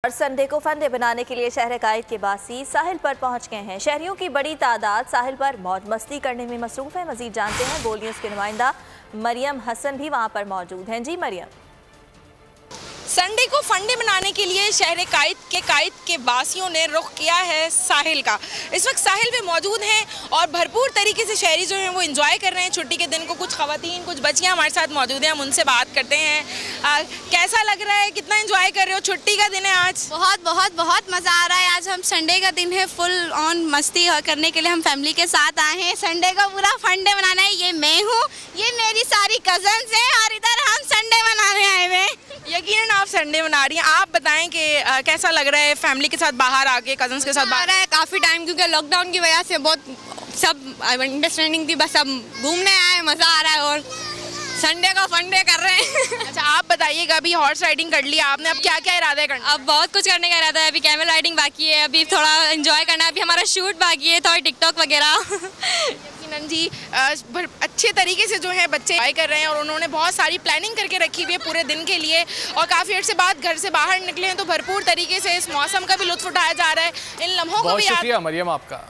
और संडे को फंडे बनाने के लिए शहर कायद के बासी साहिल पर पहुंच गए हैं। शहरियों की बड़ी तादाद साहिल पर मौज मस्ती करने में मसरूफ है। मजीद जानते हैं बोल न्यूज़ के नुमाइंदा मरियम हसन भी वहां पर मौजूद हैं। जी मरियम। संडे को फंडे मनाने के लिए शहर कायद के वासियों ने रुख किया है साहिल का। इस वक्त साहिल पे मौजूद हैं और भरपूर तरीके से शहरी जो हैं वो एंजॉय कर रहे हैं छुट्टी के दिन को। कुछ खवातीन कुछ बच्चियां हमारे साथ मौजूद हैं, हम उनसे बात करते हैं। कैसा लग रहा है, कितना एंजॉय कर रहे हो? छुट्टी का दिन है आज। बहुत बहुत बहुत मज़ा आ रहा है। आज हम संडे का दिन है, फुल ऑन मस्ती करने के लिए हम फैमिली के साथ आए हैं। संडे का पूरा फंडे मनाना है। ये मैं हूँ, ये मेरी सारी कजन्स हैं और इधर हम संडे मनाने आए हुए हैं। यकीनन आप संडे मना रही हैं। आप बताएं कि कैसा लग रहा है फैमिली के साथ बाहर आके, कजन्स के साथ बाहर? है काफ़ी टाइम, क्योंकि लॉकडाउन की वजह से बहुत सब अंडरस्टैंडिंग थी, बस अब घूमने आए, मज़ा आ रहा है और संडे का फंडे कर रहे हैं। अच्छा, आप बताइएगा, अभी हॉर्स राइडिंग कर लिया आपने, अब क्या क्या इरादा है करना? अब बहुत कुछ करने का इरादा है। अभी कैमल राइडिंग बाकी है, अभी थोड़ा एंजॉय करना है, अभी हमारा शूट बाकी है, थोड़ा टिकटॉक वगैरह। जी अच्छे तरीके से जो है बच्चे एंजॉय कर रहे हैं और उन्होंने बहुत सारी प्लानिंग करके रखी हुई है पूरे दिन के लिए और काफ़ी अर्से बाद घर से बाहर निकले हैं तो भरपूर तरीके से इस मौसम का भी लुत्फ उठाया जा रहा है। इन लम्हों को भी। बहुत शुक्रिया मरियम आपका।